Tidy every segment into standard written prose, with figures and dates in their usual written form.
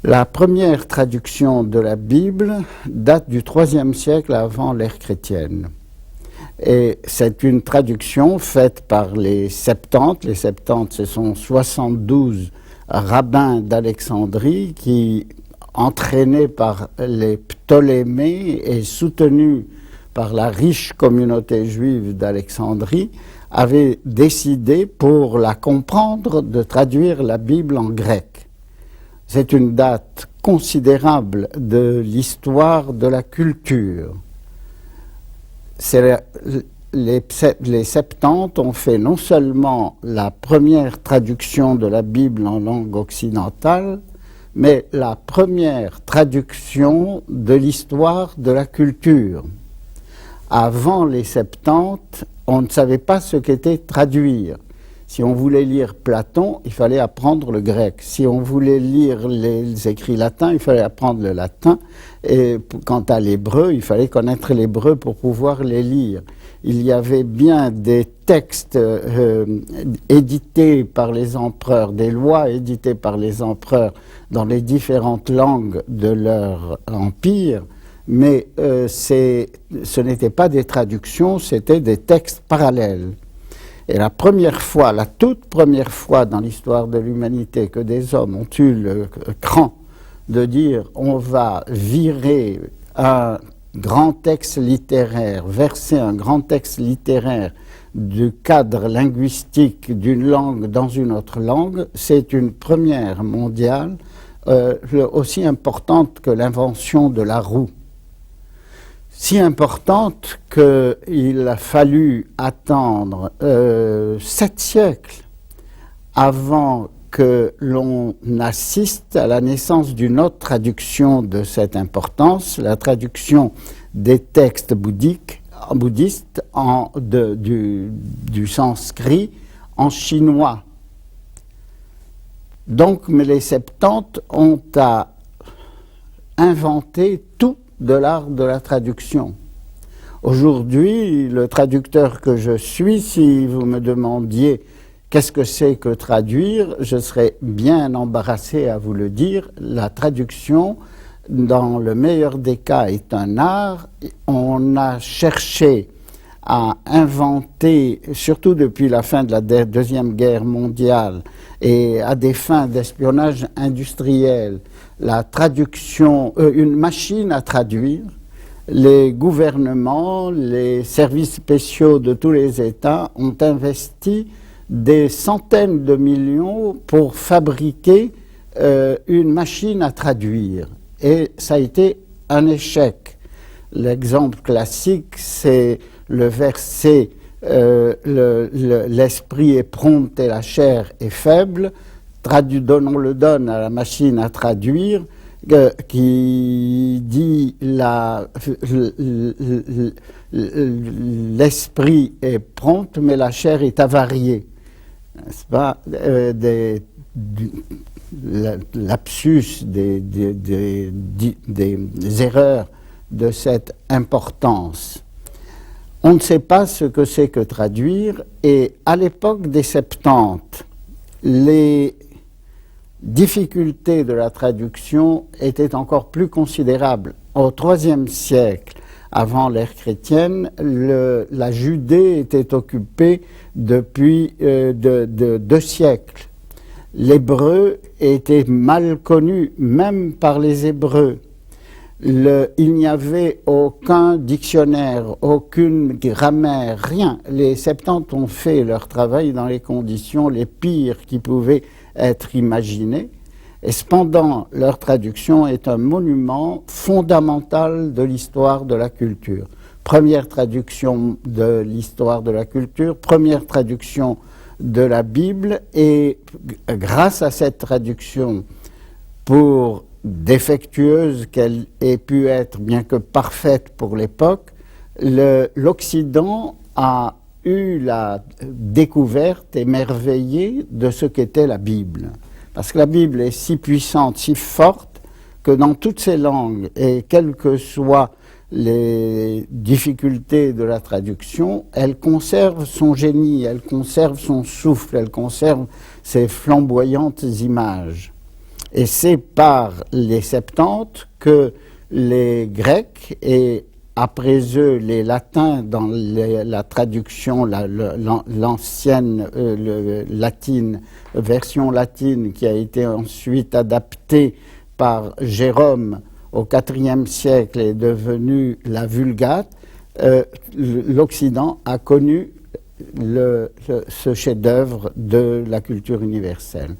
La première traduction de la Bible date du IIIe siècle avant l'ère chrétienne. Et c'est une traduction faite par les Septante. Les Septante, ce sont 72 rabbins d'Alexandrie qui, entraînés par les Ptolémées et soutenus par la riche communauté juive d'Alexandrie, avaient décidé, pour la comprendre, de traduire la Bible en grec. C'est une date considérable de l'histoire de la culture. Les Septante ont fait non seulement la première traduction de la Bible en langue occidentale, mais la première traduction de l'histoire de la culture. Avant les Septante, on ne savait pas ce qu'était traduire. Si on voulait lire Platon, il fallait apprendre le grec. Si on voulait lire les écrits latins, il fallait apprendre le latin. Et quant à l'hébreu, il fallait connaître l'hébreu pour pouvoir les lire. Il y avait bien des textes édités par les empereurs, des lois éditées par les empereurs dans les différentes langues de leur empire, mais ce n'étaient pas des traductions, c'était des textes parallèles. Et la toute première fois dans l'histoire de l'humanité que des hommes ont eu le cran de dire on va virer un grand texte littéraire, verser un grand texte littéraire du cadre linguistique d'une langue dans une autre langue, c'est une première mondiale aussi importante que l'invention de la roue. Si importante qu'il a fallu attendre 7 siècles avant que l'on assiste à la naissance d'une autre traduction de cette importance, la traduction des textes bouddhistes du sanskrit en chinois. Donc, mais les Septante ont inventé tout de l'art de la traduction. Aujourd'hui, le traducteur que je suis, si vous me demandiez qu'est-ce que c'est que traduire, je serais bien embarrassé à vous le dire. La traduction, dans le meilleur des cas, est un art. On a cherché à inventer, surtout depuis la fin de la Deuxième Guerre mondiale et à des fins d'espionnage industriel, la traduction, une machine à traduire. Les gouvernements, les services spéciaux de tous les États ont investi des centaines de millions pour fabriquer une machine à traduire. Et ça a été un échec. L'exemple classique, c'est le verset l'esprit est prompt et la chair est faible. On le donne à la machine à traduire, qui dit l'esprit est prompt mais la chair est avariée. N'est-ce pas? Lapsus, des erreurs de cette importance. On ne sait pas ce que c'est que traduire, et à l'époque des Septante, les difficultés de la traduction étaient encore plus considérables. Au IIIe siècle, avant l'ère chrétienne, la Judée était occupée depuis 2 siècles. L'hébreu était mal connu, même par les Hébreux. Il n'y avait aucun dictionnaire, aucune grammaire, rien. Les Septante ont fait leur travail dans les conditions les pires qui pouvaient être imaginées. Et cependant, leur traduction est un monument fondamental de l'histoire de la culture. Première traduction de l'histoire de la culture, première traduction de la Bible, et grâce à cette traduction, pour défectueuse qu'elle ait pu être, bien que parfaite pour l'époque, l'Occident a eu la découverte émerveillée de ce qu'était la Bible. Parce que la Bible est si puissante, si forte, que dans toutes ces langues, et quelles que soient les difficultés de la traduction, elle conserve son génie, elle conserve son souffle, elle conserve ses flamboyantes images. Et c'est par les Septante que les Grecs et après eux les Latins dans la traduction, l'ancienne latine, version latine qui a été ensuite adaptée par Jérôme au IVe siècle est devenue la Vulgate, l'Occident a connu ce chef-d'œuvre de la culture universelle.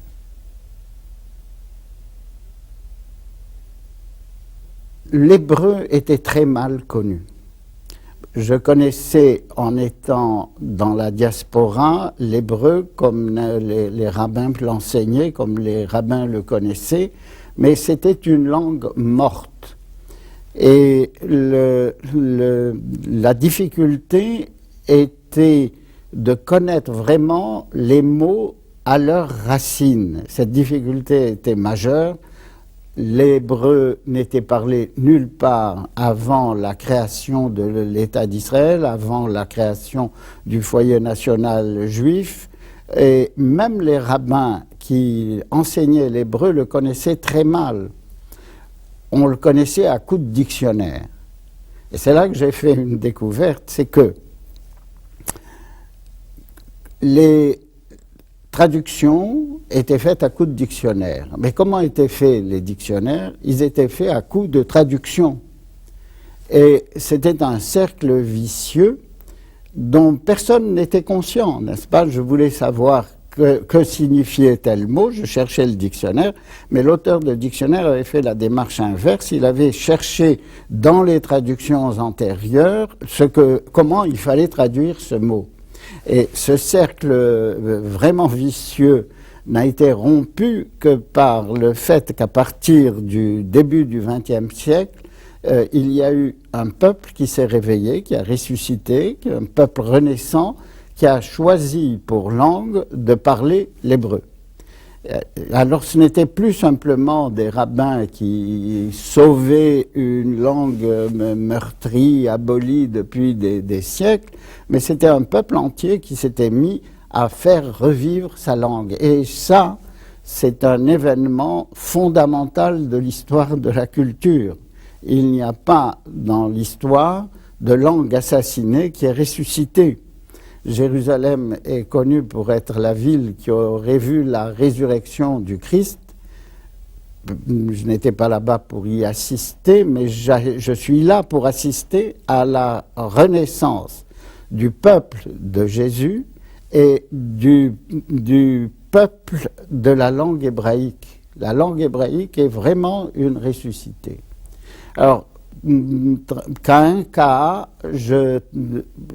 L'hébreu était très mal connu. Je connaissais, en étant dans la diaspora, l'hébreu comme les rabbins l'enseignaient, comme les rabbins le connaissaient, mais c'était une langue morte. Et la difficulté était de connaître vraiment les mots à leurs racines. Cette difficulté était majeure. L'hébreu n'était parlé nulle part avant la création de l'État d'Israël, avant la création du foyer national juif, et même les rabbins qui enseignaient l'hébreu le connaissaient très mal. On le connaissait à coups de dictionnaire. Et c'est là que j'ai fait une découverte, c'est que les traductions étaient faites à coups de dictionnaire. Mais comment étaient faits les dictionnaires? Ils étaient faits à coups de traduction. Et c'était un cercle vicieux dont personne n'était conscient, n'est-ce pas? Je voulais savoir que signifiait tel mot, je cherchais le dictionnaire, mais l'auteur de dictionnaire avait fait la démarche inverse, il avait cherché dans les traductions antérieures comment il fallait traduire ce mot. Et ce cercle vraiment vicieux n'a été rompu que par le fait qu'à partir du début du XXe siècle, il y a eu un peuple qui s'est réveillé, qui a ressuscité, un peuple renaissant, qui a choisi pour langue de parler l'hébreu. Alors ce n'était plus simplement des rabbins qui sauvaient une langue meurtrie, abolie depuis des siècles, mais c'était un peuple entier qui s'était mis à faire revivre sa langue. Et ça, c'est un événement fondamental de l'histoire de la culture. Il n'y a pas dans l'histoire de langue assassinée qui est ressuscitée. Jérusalem est connue pour être la ville qui aurait vu la résurrection du Christ. Je n'étais pas là-bas pour y assister, mais je suis là pour assister à la renaissance du peuple de Jésus et du peuple de la langue hébraïque. La langue hébraïque est vraiment une ressuscitée. Alors, qu'à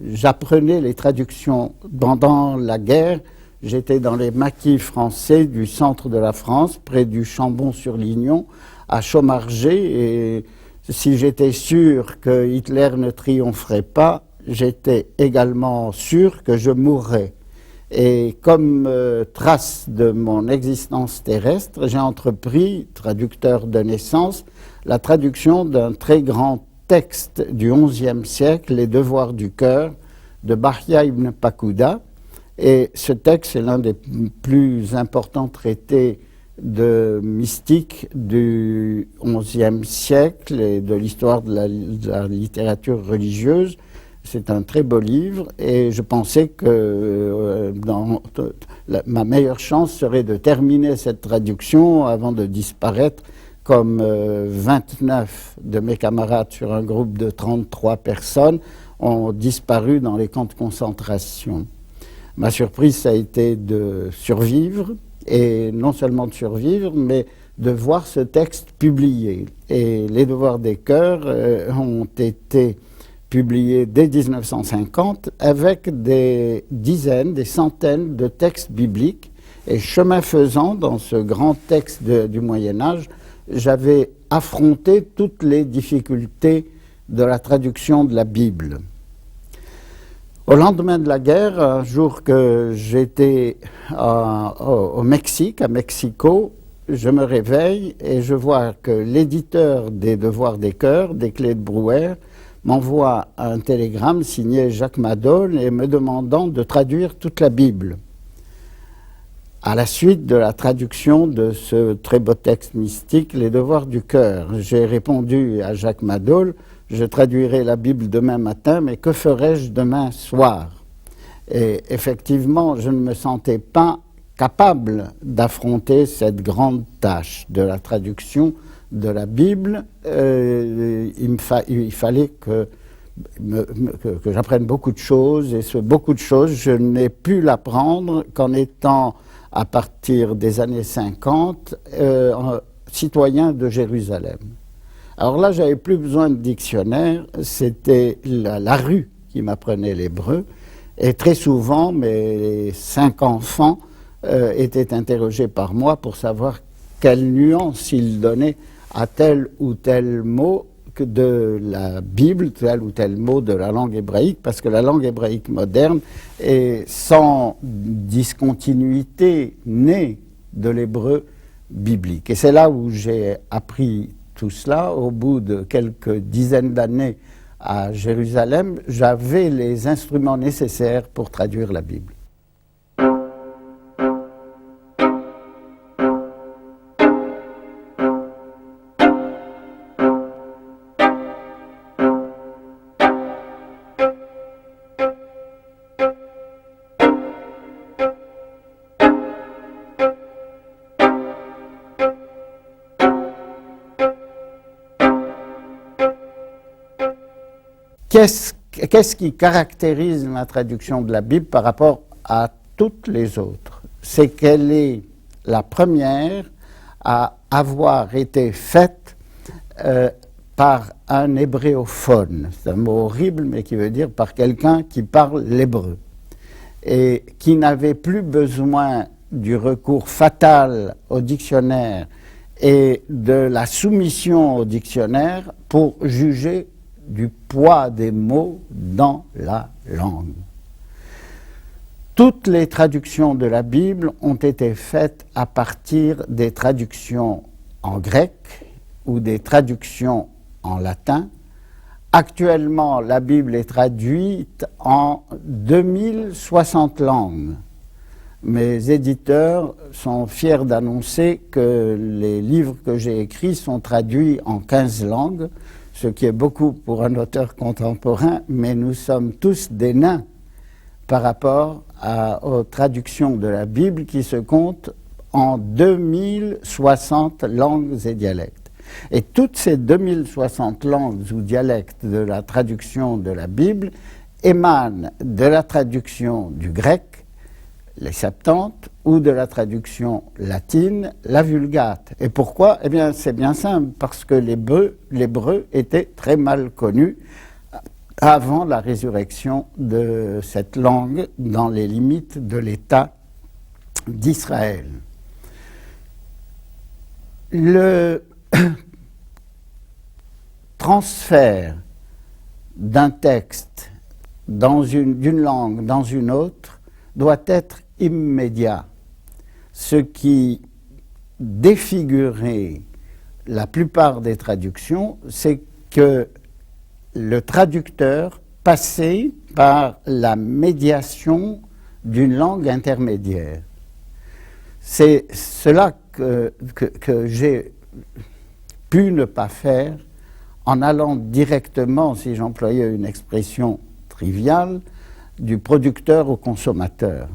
j'apprenais les traductions pendant la guerre. J'étais dans les maquis français du centre de la France, près du Chambon-sur-Lignon, à Chaumargé. Et si j'étais sûr que Hitler ne triompherait pas, j'étais également sûr que je mourrais. Et comme trace de mon existence terrestre, j'ai entrepris, traducteur de naissance, la traduction d'un très grand texte du XIe siècle, Les Devoirs du cœur, de Bahia ibn Pakuda. Et ce texte est l'un des plus importants traités de mystique du XIe siècle et de l'histoire de la littérature religieuse. C'est un très beau livre et je pensais que ma meilleure chance serait de terminer cette traduction avant de disparaître comme 29 de mes camarades sur un groupe de 33 personnes ont disparu dans les camps de concentration. Ma surprise, ça a été de survivre, et non seulement de survivre, mais de voir ce texte publié. Et les Devoirs des cœurs ont été publiés dès 1950 avec des dizaines, des centaines de textes bibliques. Et chemin faisant, dans ce grand texte du Moyen-Âge, j'avais affronté toutes les difficultés de la traduction de la Bible. Au lendemain de la guerre, un jour que j'étais au Mexique, à Mexico, je me réveille et je vois que l'éditeur des Devoirs des cœurs, des Clés de Brouwer, m'envoie un télégramme signé Jacques Madone et me demandant de traduire toute la Bible. à la suite de la traduction de ce très beau texte mystique, Les Devoirs du cœur. J'ai répondu à Jacques Madol, je traduirai la Bible demain matin, mais que ferai-je demain soir? Et effectivement, je ne me sentais pas capable d'affronter cette grande tâche de la traduction de la Bible. Il fallait que j'apprenne beaucoup de choses, et ce beaucoup de choses, je n'ai pu l'apprendre qu'en étant, à partir des années 50, citoyen de Jérusalem. Alors là, j'avais plus besoin de dictionnaire, c'était la rue qui m'apprenait l'hébreu, et très souvent, mes 5 enfants étaient interrogés par moi pour savoir quelle nuance ils donnaient à tel ou tel mot de la Bible, tel ou tel mot de la langue hébraïque, parce que la langue hébraïque moderne est sans discontinuité née de l'hébreu biblique. Et c'est là où j'ai appris tout cela. Au bout de quelques dizaines d'années à Jérusalem, j'avais les instruments nécessaires pour traduire la Bible. Qu'est-ce qui caractérise la traduction de la Bible par rapport à toutes les autres? C'est qu'elle est la première à avoir été faite par un hébréophone. C'est un mot horrible, mais qui veut dire par quelqu'un qui parle l'hébreu et qui n'avait plus besoin du recours fatal au dictionnaire et de la soumission au dictionnaire pour juger du poids des mots dans la langue. Toutes les traductions de la Bible ont été faites à partir des traductions en grec ou des traductions en latin. Actuellement, la Bible est traduite en 2060 langues. Mes éditeurs sont fiers d'annoncer que les livres que j'ai écrits sont traduits en 15 langues, ce qui est beaucoup pour un auteur contemporain, mais nous sommes tous des nains par rapport aux traductions de la Bible qui se comptent en 2060 langues et dialectes. Et toutes ces 2060 langues ou dialectes de la traduction de la Bible émanent de la traduction du grec, les Septante, ou de la traduction latine, la Vulgate. Et pourquoi? Eh bien, c'est bien simple, parce que l'hébreu était très mal connu avant la résurrection de cette langue dans les limites de l'État d'Israël. Le transfert d'un texte d'une langue dans une autre doit être immédiat, ce qui défigurait la plupart des traductions, c'est que le traducteur passait par la médiation d'une langue intermédiaire. C'est cela que j'ai pu ne pas faire en allant directement, si j'employais une expression triviale, du producteur au consommateur.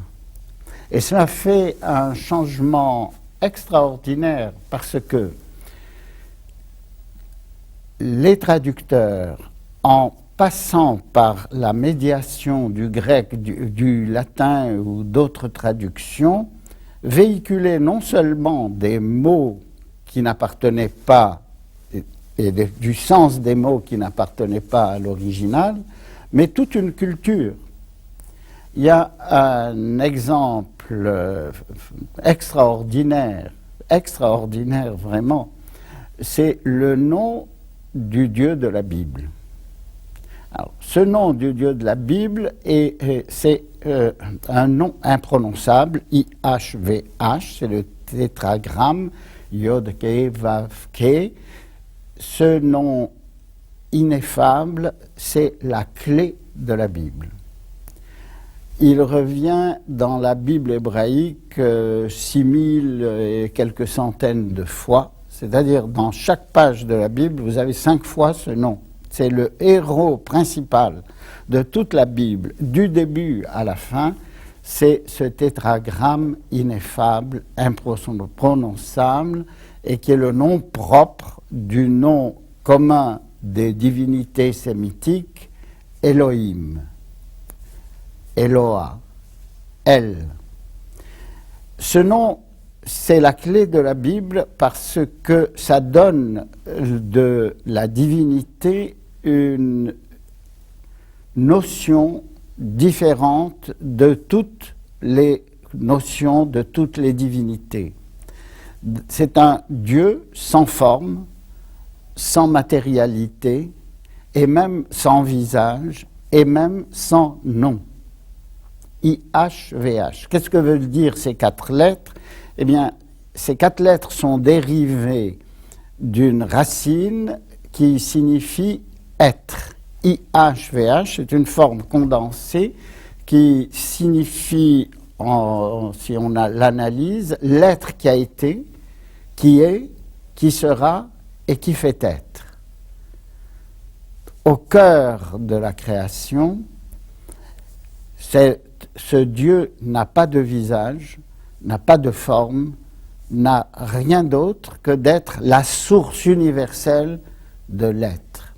Et cela fait un changement extraordinaire parce que les traducteurs, en passant par la médiation du grec, du latin ou d'autres traductions, véhiculaient non seulement des mots qui n'appartenaient pas, et du sens des mots qui n'appartenaient pas à l'original, mais toute une culture. Il y a un exemple extraordinaire vraiment, c'est le nom du Dieu de la Bible. Alors, ce nom du Dieu de la Bible, c'est un nom imprononçable, IHVH, c'est le tétragramme Yod-Ke-Vav-Ke. Ce nom ineffable, c'est la clé de la Bible. il revient dans la Bible hébraïque 6000 et quelques centaines de fois. C'est-à-dire, dans chaque page de la Bible, vous avez 5 fois ce nom. C'est le héros principal de toute la Bible, du début à la fin. C'est ce tétragramme ineffable, imprononçable, et qui est le nom propre du nom commun des divinités sémitiques, Elohim. Eloah, El. Ce nom, c'est la clé de la Bible parce que ça donne de la divinité une notion différente de toutes les notions de toutes les divinités. C'est un Dieu sans forme, sans matérialité, et même sans visage, et même sans nom. IHVH. Qu'est-ce que veulent dire ces 4 lettres? Eh bien, ces 4 lettres sont dérivées d'une racine qui signifie être. IHVH, c'est une forme condensée qui signifie, si on l'analyse, l'être qui a été, qui est, qui sera et qui fait être. Au cœur de la création, ce Dieu n'a pas de visage, n'a pas de forme, n'a rien d'autre que d'être la source universelle de l'être.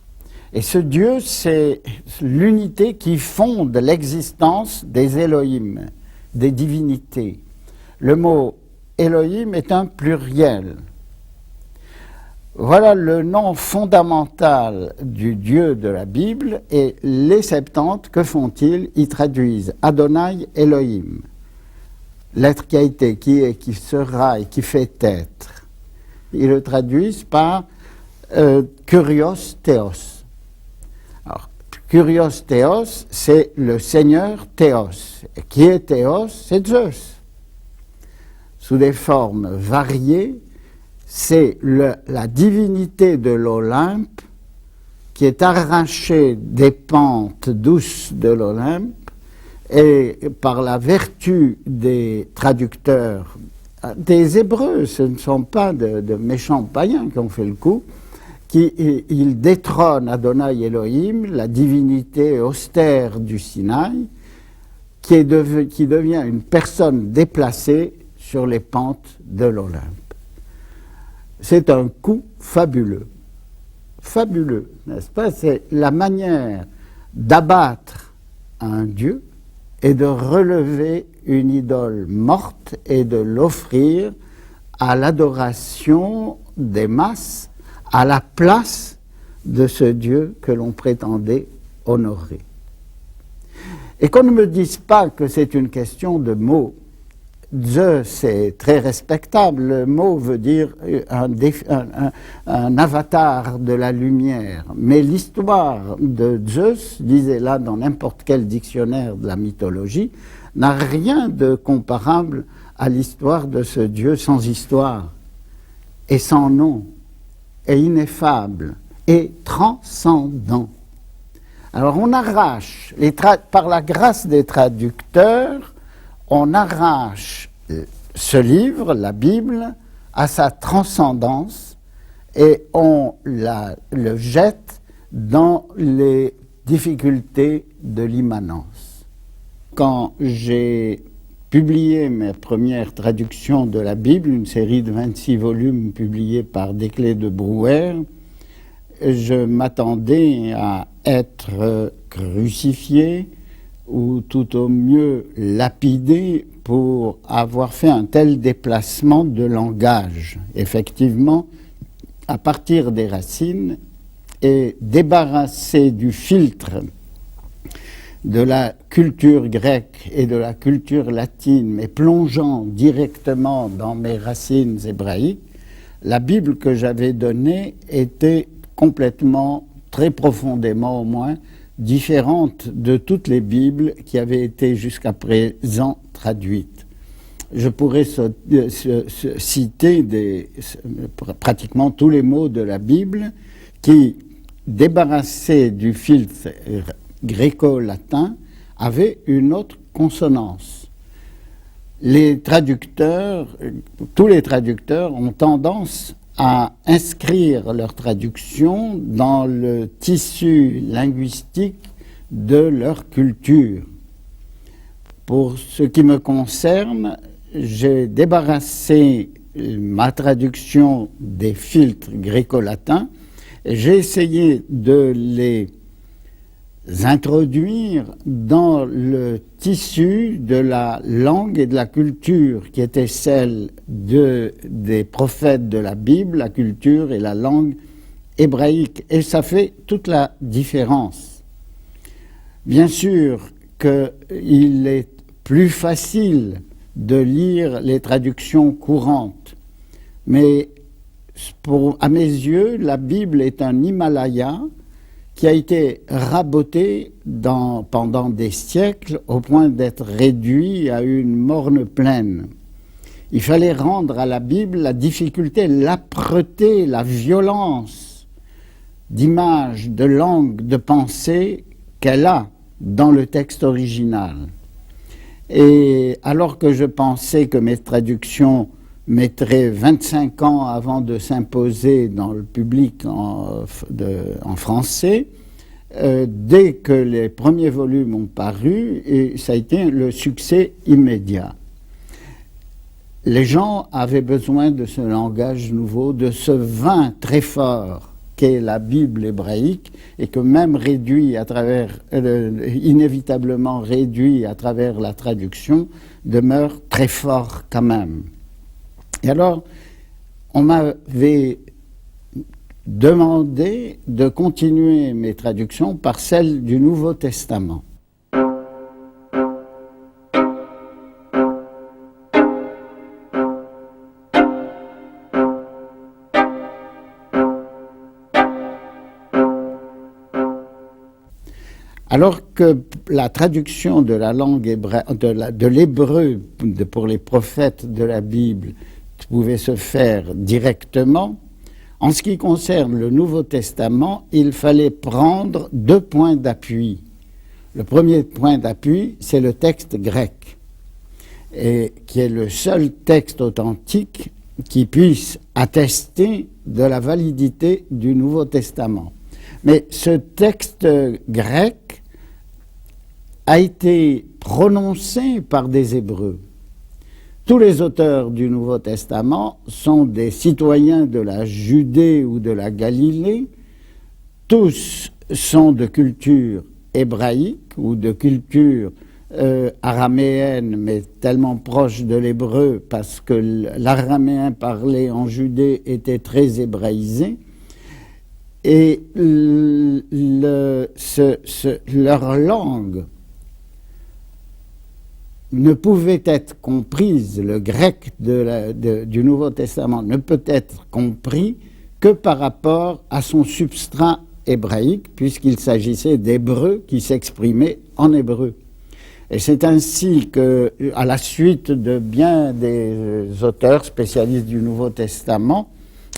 Et ce Dieu, c'est l'unité qui fonde l'existence des Elohim, des divinités. Le mot Elohim est un pluriel. Voilà le nom fondamental du Dieu de la Bible, et les Septante, que font-ils? Ils traduisent Adonai Elohim, l'être qui a été, qui est, qui sera et qui fait être. Ils le traduisent par Kurios Théos. Alors, Kurios Théos, c'est le Seigneur Théos. Et qui est Théos? C'est Zeus. Sous des formes variées, c'est la divinité de l'Olympe qui est arrachée des pentes douces de l'Olympe, et par la vertu des traducteurs, des Hébreux, ce ne sont pas de méchants païens qui ont fait le coup, ils détrônent Adonai Elohim, la divinité austère du Sinaï, qui devient une personne déplacée sur les pentes de l'Olympe. C'est un coup fabuleux. Fabuleux, n'est-ce pas? C'est la manière d'abattre un Dieu et de relever une idole morte et de l'offrir à l'adoration des masses, à la place de ce Dieu que l'on prétendait honorer. Et qu'on ne me dise pas que c'est une question de mots. Zeus est très respectable. Le mot veut dire un avatar de la lumière. Mais l'histoire de Zeus, lisez-la dans n'importe quel dictionnaire de la mythologie, n'a rien de comparable à l'histoire de ce Dieu sans histoire et sans nom, et ineffable et transcendant. Alors on arrache, par la grâce des traducteurs, on arrache ce livre, la Bible, à sa transcendance, et on le jette dans les difficultés de l'immanence. Quand j'ai publié mes premières traductions de la Bible, une série de 26 volumes publiés par Desclés de Brouwer, je m'attendais à être crucifié ou tout au mieux lapidé pour avoir fait un tel déplacement de langage. Effectivement, à partir des racines et débarrassé du filtre de la culture grecque et de la culture latine, mais plongeant directement dans mes racines hébraïques, la Bible que j'avais donnée était complètement, très profondément au moins, différente de toutes les Bibles qui avaient été jusqu'à présent traduites. Je pourrais citer pratiquement tous les mots de la Bible qui, débarrassés du filtre gréco-latin, avaient une autre consonance. Les traducteurs, tous les traducteurs ont tendance à inscrire leur traduction dans le tissu linguistique de leur culture. Pour ce qui me concerne, j'ai débarrassé ma traduction des filtres gréco-latins et j'ai essayé de les introduire dans le tissu de la langue et de la culture qui était celle des prophètes de la Bible, la culture et la langue hébraïque. Et ça fait toute la différence. Bien sûr qu'il est plus facile de lire les traductions courantes, mais à mes yeux, la Bible est un Himalaya qui a été raboté pendant des siècles au point d'être réduit à une morne plaine. Il fallait rendre à la Bible la difficulté, l'âpreté, la violence d'image, de langue, de pensée qu'elle a dans le texte original. Et alors que je pensais que mes traductions mettraient 25 ans avant de s'imposer dans le public en français, dès que les premiers volumes ont paru, et ça a été le succès immédiat. Les gens avaient besoin de ce langage nouveau, de ce vin très fort qu'est la Bible hébraïque, et que même réduit à travers, inévitablement réduit à travers la traduction, demeure très fort quand même. Et alors, on m'avait demandé de continuer mes traductions par celles du Nouveau Testament. Alors que la traduction de la langue de l'hébreu pour les prophètes de la Bible pouvait se faire directement, en ce qui concerne le Nouveau Testament, il fallait prendre 2 points d'appui. Le premier point d'appui, c'est le texte grec, et qui est le seul texte authentique qui puisse attester de la validité du Nouveau Testament. Mais ce texte grec a été prononcé par des Hébreux. Tous les auteurs du Nouveau Testament sont des citoyens de la Judée ou de la Galilée. Tous sont de culture hébraïque ou de culture araméenne, mais tellement proche de l'hébreu parce que l'araméen parlé en Judée était très hébraïsé. Et leur langue ne pouvait être comprise, le grec du Nouveau Testament ne peut être compris que par rapport à son substrat hébraïque, puisqu'il s'agissait d'hébreux qui s'exprimaient en hébreu. Et c'est ainsi que, à la suite de bien des auteurs spécialistes du Nouveau Testament,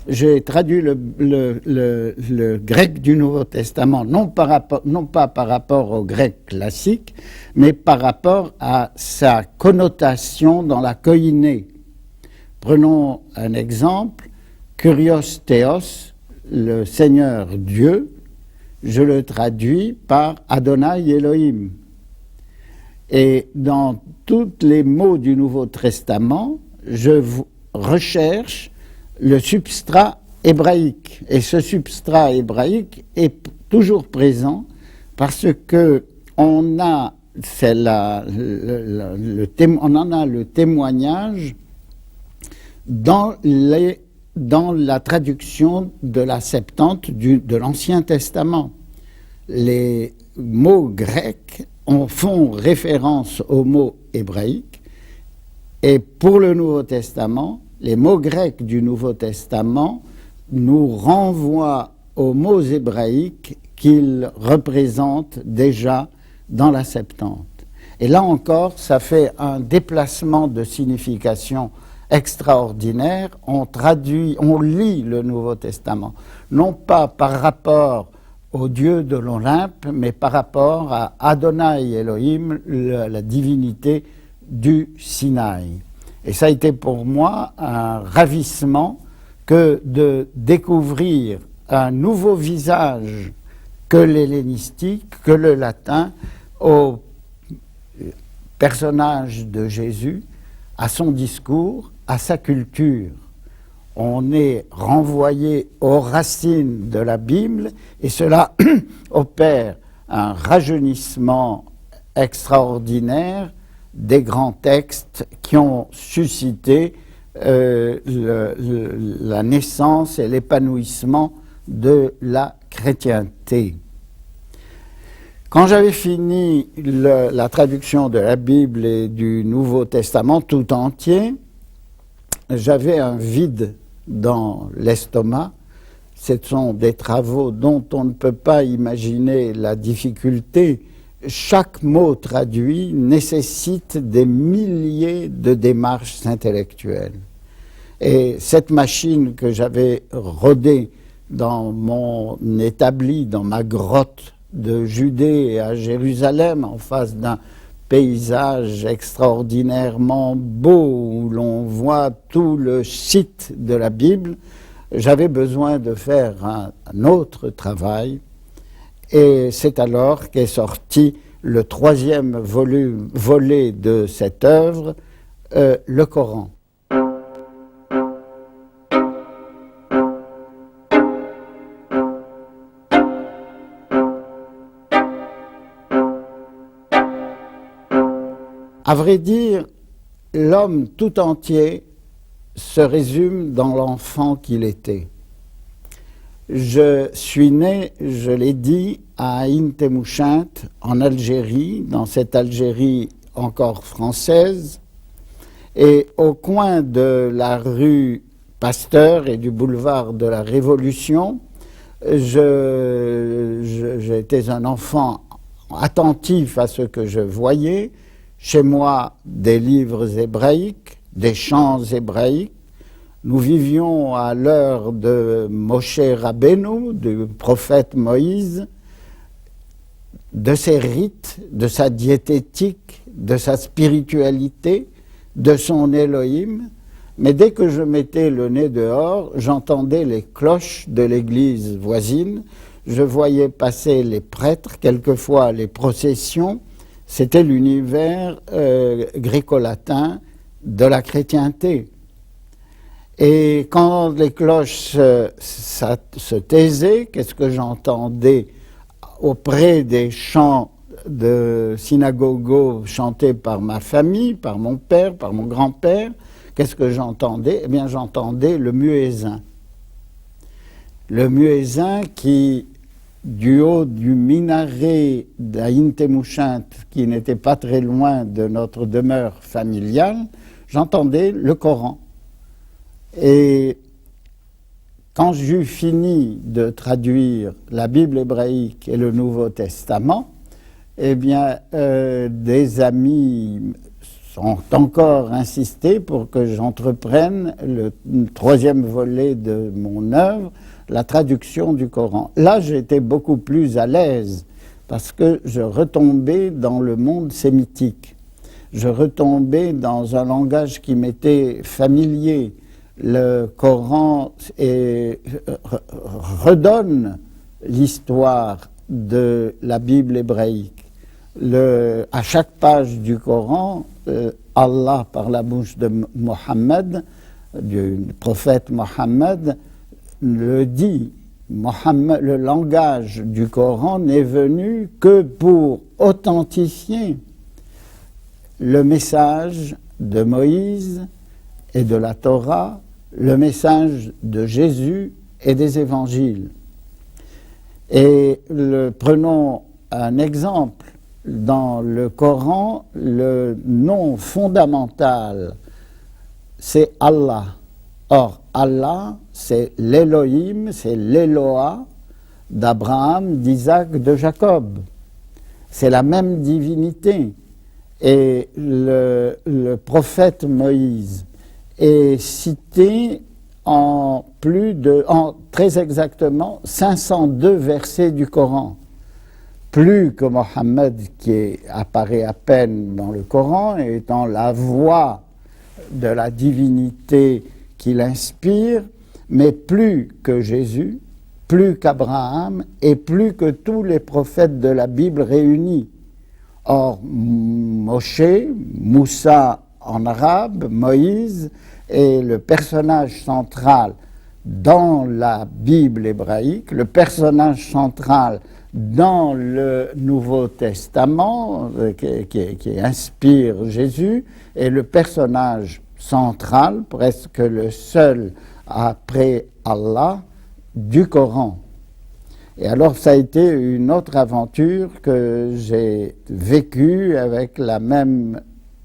j'ai traduit le grec du Nouveau Testament, non pas par rapport au grec classique, mais par rapport à sa connotation dans la koiné. Prenons un exemple, Kurios Theos, le Seigneur Dieu, je le traduis par Adonai Elohim. Et dans tous les mots du Nouveau Testament, je recherche le substrat hébraïque. Et ce substrat hébraïque est toujours présent parce que on en a le témoignage dans la traduction de la Septante de l'Ancien Testament. Les mots grecs font référence aux mots hébraïques, et pour le Nouveau Testament, les mots grecs du Nouveau Testament nous renvoient aux mots hébraïques qu'ils représentent déjà dans la Septante. Et là encore, ça fait un déplacement de signification extraordinaire. On lit le Nouveau Testament, non pas par rapport au Dieu de l'Olympe, mais par rapport à Adonai Elohim, la divinité du Sinaï. Et ça a été pour moi un ravissement que de découvrir un nouveau visage que l'hellénistique, que le latin, au personnage de Jésus, à son discours, à sa culture. On est renvoyé aux racines de la Bible et cela opère un rajeunissement extraordinaire des grands textes qui ont suscité la naissance et l'épanouissement de la chrétienté. Quand j'avais fini la traduction de la Bible et du Nouveau Testament tout entier, j'avais un vide dans l'estomac. Ce sont des travaux dont on ne peut pas imaginer la difficulté. Chaque mot traduit nécessite des milliers de démarches intellectuelles. Et cette machine que j'avais rodée dans mon établi, dans ma grotte de Judée et à Jérusalem, en face d'un paysage extraordinairement beau où l'on voit tout le site de la Bible, j'avais besoin de faire un autre travail. Et c'est alors qu'est sorti le troisième volet de cette œuvre, le Coran. À vrai dire, l'homme tout entier se résume dans l'enfant qu'il était. Je suis né, je l'ai dit, à Aïn Temouchint, en Algérie, dans cette Algérie encore française, et au coin de la rue Pasteur et du boulevard de la Révolution, j'étais un enfant attentif à ce que je voyais. Chez moi, des livres hébraïques, des chants hébraïques. Nous vivions à l'heure de Moshe Rabbeinu, du prophète Moïse, de ses rites, de sa diététique, de sa spiritualité, de son Elohim. Mais dès que je mettais le nez dehors, j'entendais les cloches de l'église voisine, je voyais passer les prêtres, quelquefois les processions. C'était l'univers gréco-latin de la chrétienté. Et quand les cloches se taisaient, qu'est-ce que j'entendais auprès des chants de synagogos chantés par ma famille, par mon père, par mon grand-père? Qu'est-ce que j'entendais? Eh bien, j'entendais le muezzin. Le muezzin qui, du haut du minaret d'Aïn Temouchint, qui n'était pas très loin de notre demeure familiale, j'entendais le Coran. Et quand j'eus fini de traduire la Bible hébraïque et le Nouveau Testament, eh bien, des amis ont encore insisté pour que j'entreprenne le troisième volet de mon œuvre, la traduction du Coran. Là, j'étais beaucoup plus à l'aise parce que je retombais dans le monde sémitique. Je retombais dans un langage qui m'était familier. Le Coran redonne l'histoire de la Bible hébraïque. À chaque page du Coran, Allah, par la bouche de Mohammed, du prophète Mohammed, le dit. Le langage du Coran n'est venu que pour authentifier le message de Moïse et de la Torah, le message de Jésus et des évangiles. Et prenons un exemple. Dans le Coran, le nom fondamental, c'est Allah. Or, Allah, c'est l'Elohim, c'est l'Eloah d'Abraham, d'Isaac, de Jacob. C'est la même divinité. Et le prophète Moïse est cité en très exactement 502 versets du Coran. Plus que Mohammed qui apparaît à peine dans le Coran, étant la voix de la divinité qui l'inspire, mais plus que Jésus, plus qu'Abraham et plus que tous les prophètes de la Bible réunis. Or, Moshe, Moussa en arabe, Moïse, est le personnage central dans la Bible hébraïque, le personnage central dans le Nouveau Testament qui inspire Jésus, et le personnage central, presque le seul après Allah, du Coran. Et alors ça a été une autre aventure que j'ai vécue avec la même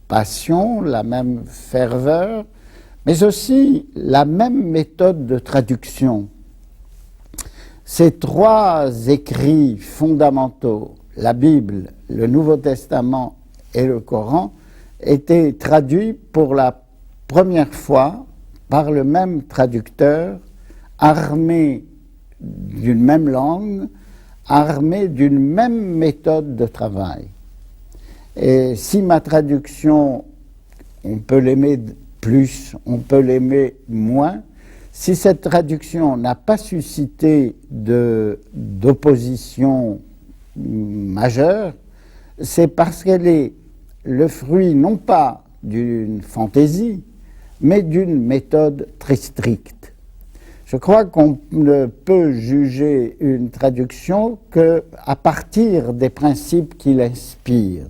passion, la même ferveur, mais aussi la même méthode de traduction. Ces trois écrits fondamentaux, la Bible, le Nouveau Testament et le Coran, étaient traduits pour la première fois par le même traducteur, armé d'une même langue, armé d'une même méthode de travail. Et si ma traduction, on peut l'aimer plus, on peut l'aimer moins, si cette traduction n'a pas suscité d'opposition majeure, c'est parce qu'elle est le fruit non pas d'une fantaisie, mais d'une méthode très stricte. Je crois qu'on ne peut juger une traduction qu'à partir des principes qui l'inspirent.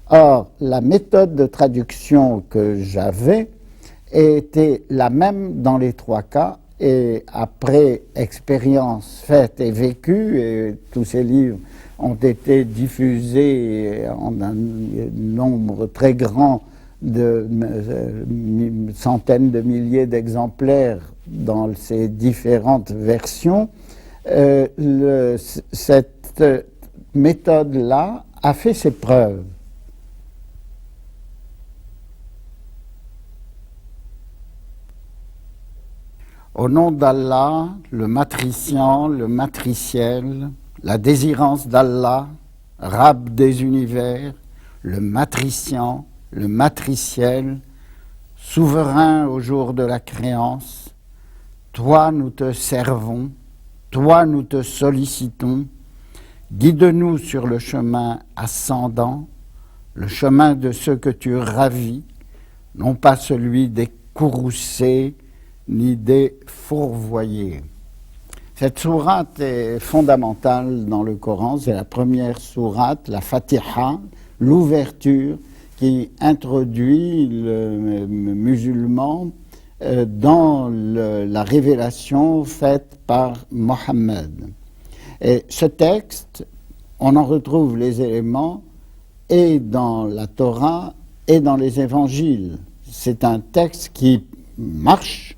Or, la méthode de traduction que j'avais était la même dans les trois cas, et après expérience faite et vécue, et tous ces livres ont été diffusés en un nombre très grand de centaines de milliers d'exemplaires dans ces différentes versions, cette méthode-là a fait ses preuves. Au nom d'Allah, le matriciant, le matriciel, la désirance d'Allah, Rab des univers, le matriciant, le matriciel, souverain au jour de la créance, toi nous te servons, toi nous te sollicitons, guide-nous sur le chemin ascendant, le chemin de ceux que tu ravis, non pas celui des courroucés, ni des fourvoyés. Cette sourate est fondamentale dans le Coran, c'est la première sourate, la Fatiha, l'ouverture qui introduit le musulman dans la révélation faite par Mohammed. Et ce texte, on en retrouve les éléments et dans la Torah et dans les évangiles. C'est un texte qui marche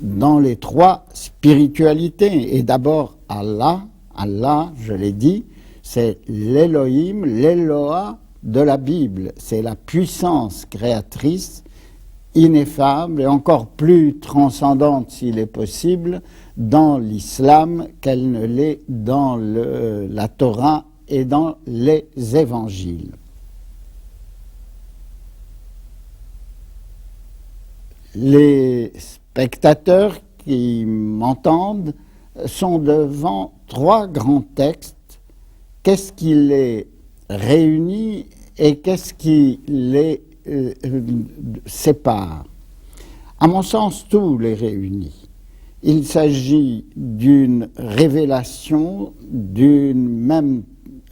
dans les trois spiritualités. Et d'abord, Allah, je l'ai dit, c'est l'Elohim, l'Eloah de la Bible. C'est la puissance créatrice, ineffable et encore plus transcendante, s'il est possible, dans l'islam qu'elle ne l'est dans la Torah et dans les évangiles. Les spectateurs qui m'entendent sont devant trois grands textes. Qu'est-ce qui les réunit et qu'est-ce qui les sépare? À mon sens, tout les réunit. Il s'agit d'une révélation d'une même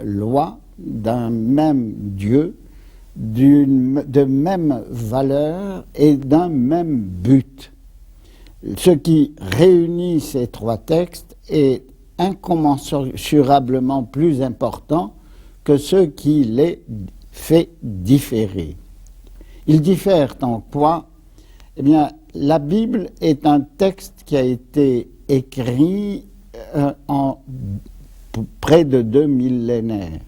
loi, d'un même Dieu, de même valeur et d'un même but. Ce qui réunit ces trois textes est incommensurablement plus important que ce qui les fait différer. Ils diffèrent en quoi? Eh bien, la Bible est un texte qui a été écrit en près de 2 millénaires.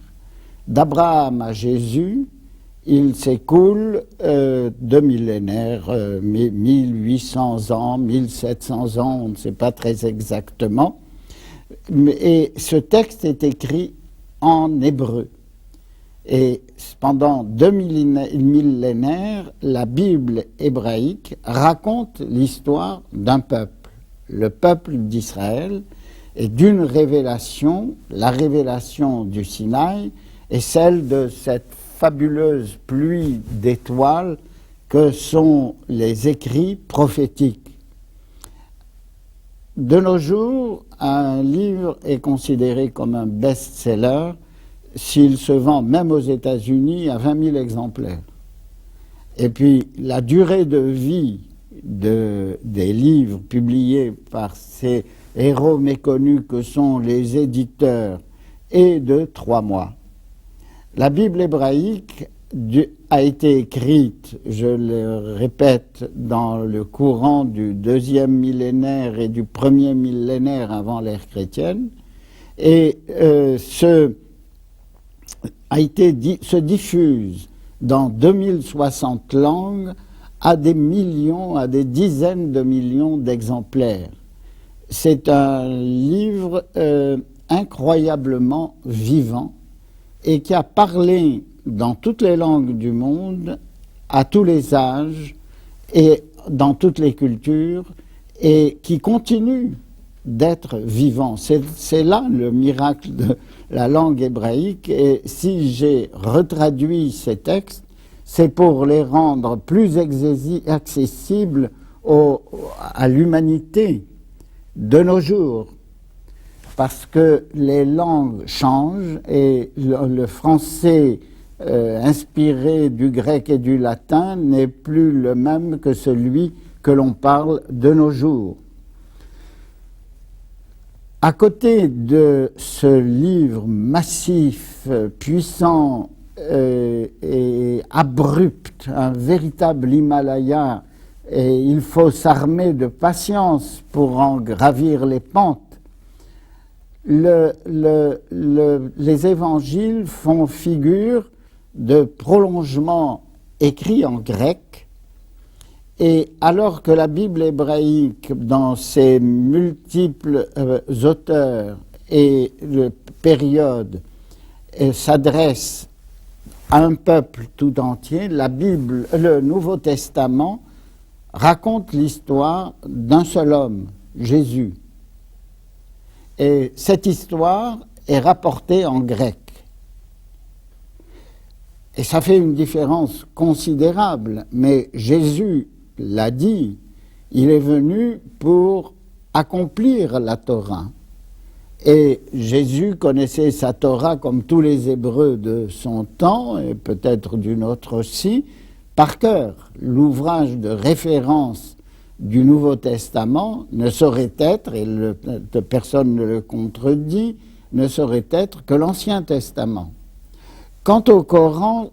D'Abraham à Jésus, il s'écoule 2 millénaires, 1800 ans, 1700 ans, on ne sait pas très exactement. Et ce texte est écrit en hébreu. Et pendant 2 millénaires, la Bible hébraïque raconte l'histoire d'un peuple, le peuple d'Israël, et d'une révélation, la révélation du Sinaï, et celle de cette fabuleuse pluie d'étoiles que sont les écrits prophétiques. De nos jours, un livre est considéré comme un best-seller s'il se vend même aux États-Unis à 20 000 exemplaires. Et puis, la durée de vie des livres publiés par ces héros méconnus que sont les éditeurs est de 3 mois. La Bible hébraïque a été écrite, je le répète, dans le courant du 2e millénaire et du 1er millénaire avant l'ère chrétienne, et se diffuse dans 2060 langues à des millions, à des dizaines de millions d'exemplaires. C'est un livre incroyablement vivant et qui a parlé dans toutes les langues du monde, à tous les âges et dans toutes les cultures, et qui continue d'être vivant. C'est là le miracle de la langue hébraïque, et si j'ai retraduit ces textes, c'est pour les rendre plus accessibles à l'humanité de nos jours. Parce que les langues changent et le français inspiré du grec et du latin n'est plus le même que celui que l'on parle de nos jours. À côté de ce livre massif, puissant et abrupt, un véritable Himalaya, et il faut s'armer de patience pour en gravir les pentes, les évangiles font figure de prolongement écrit en grec, et alors que la Bible hébraïque, dans ses multiples auteurs et périodes, s'adresse à un peuple tout entier, la Bible, le Nouveau Testament, raconte l'histoire d'un seul homme, Jésus. Et cette histoire est rapportée en grec. Et ça fait une différence considérable, mais Jésus l'a dit, il est venu pour accomplir la Torah. Et Jésus connaissait sa Torah comme tous les Hébreux de son temps, et peut-être d'une autre aussi, par cœur. L'ouvrage de référence du Nouveau Testament ne saurait être, et personne ne le contredit, ne saurait être que l'Ancien Testament. Quant au Coran,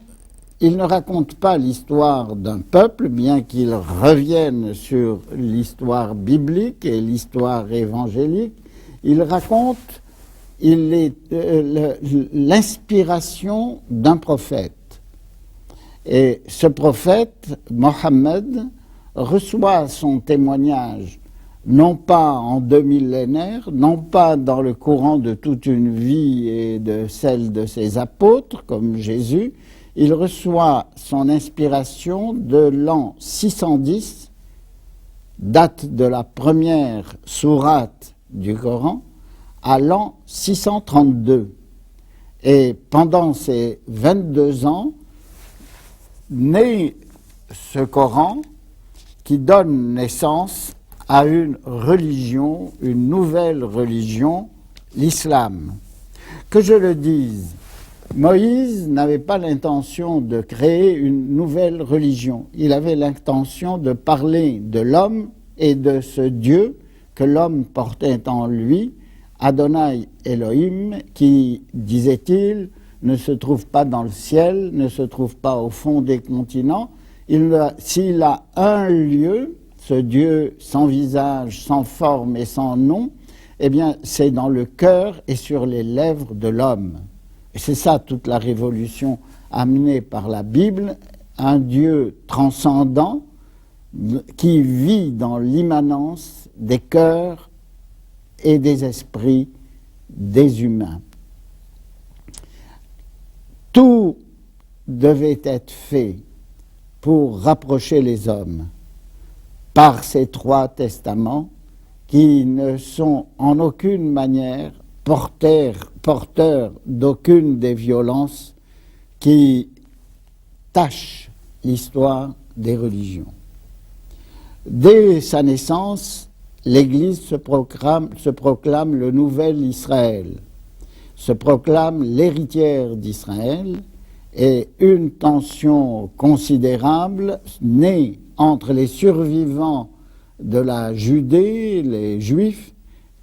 il ne raconte pas l'histoire d'un peuple, bien qu'il revienne sur l'histoire biblique et l'histoire évangélique. Il raconte l'inspiration d'un prophète. Et ce prophète, Mohammed, reçoit son témoignage non pas en 2 millénaires, non pas dans le courant de toute une vie et de celle de ses apôtres, comme Jésus. Il reçoit son inspiration de l'an 610, date de la première sourate du Coran, à l'an 632. Et pendant ces 22 ans, naît ce Coran qui donne naissance à une religion, une nouvelle religion, l'islam. Que je le dise, Moïse n'avait pas l'intention de créer une nouvelle religion. Il avait l'intention de parler de l'homme et de ce Dieu que l'homme portait en lui, Adonai Elohim, qui, disait-il, ne se trouve pas dans le ciel, ne se trouve pas au fond des continents. S'il a un lieu, ce Dieu sans visage, sans forme et sans nom, eh bien, c'est dans le cœur et sur les lèvres de l'homme. Et c'est ça toute la révolution amené par la Bible, un Dieu transcendant qui vit dans l'immanence des cœurs et des esprits des humains. Tout devait être fait pour rapprocher les hommes par ces 3 testaments qui ne sont en aucune manière porteurs d'aucune des violences qui tachent l'histoire des religions. Dès sa naissance, l'Église se proclame le nouvel Israël, se proclame l'héritière d'Israël, et une tension considérable naît entre les survivants de la Judée, les Juifs,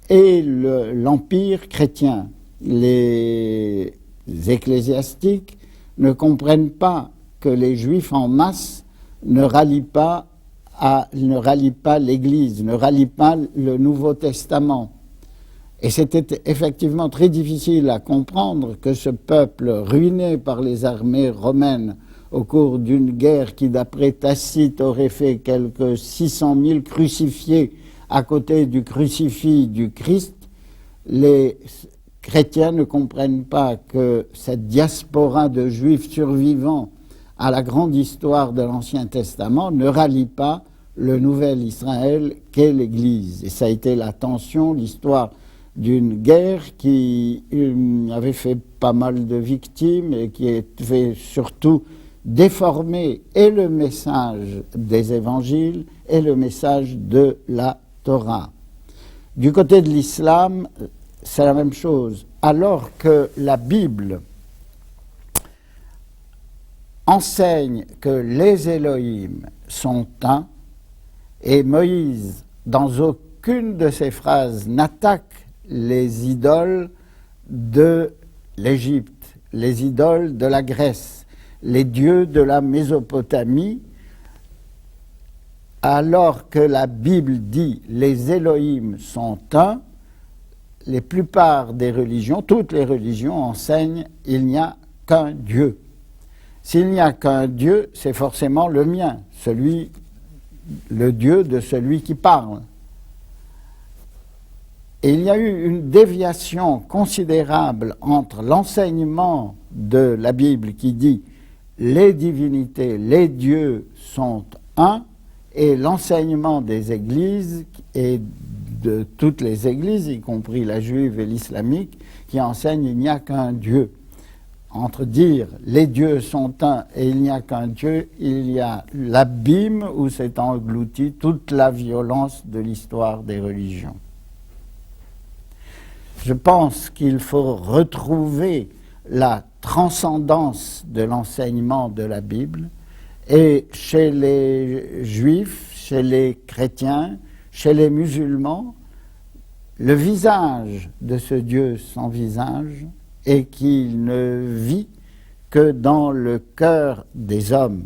et l'Empire chrétien. Les ecclésiastiques ne comprennent pas que les Juifs en masse ne rallient pas l'Église, ne rallient pas le Nouveau Testament. Et c'était effectivement très difficile à comprendre que ce peuple ruiné par les armées romaines au cours d'une guerre qui, d'après Tacite, aurait fait quelques 600 000 crucifiés à côté du crucifix du Christ, les chrétiens ne comprennent pas que cette diaspora de juifs survivants à la grande histoire de l'Ancien Testament ne rallie pas le nouvel Israël qu'est l'Église. Et ça a été la tension, l'histoire d'une guerre qui avait fait pas mal de victimes et qui avait surtout déformé et le message des évangiles et le message de la Torah. Du côté de l'islam, c'est la même chose. Alors que la Bible enseigne que les Élohim sont un, et Moïse, dans aucune de ses phrases, n'attaque les idoles de l'Égypte, les idoles de la Grèce, les dieux de la Mésopotamie, alors que la Bible dit les Élohim sont un, les plupart des religions, toutes les religions enseignent il n'y a qu'un Dieu. S'il n'y a qu'un Dieu, c'est forcément le mien, le Dieu de celui qui parle. Et il y a eu une déviation considérable entre l'enseignement de la Bible qui dit les divinités, les dieux sont un, et l'enseignement des églises et de toutes les églises, y compris la juive et l'islamique, qui enseignent il n'y a qu'un Dieu. Entre dire les dieux sont un et il n'y a qu'un Dieu, il y a l'abîme où s'est engloutie toute la violence de l'histoire des religions. Je pense qu'il faut retrouver la transcendance de l'enseignement de la Bible, et chez les juifs, chez les chrétiens, chez les musulmans, le visage de ce Dieu sans visage et qu'il ne vit que dans le cœur des hommes.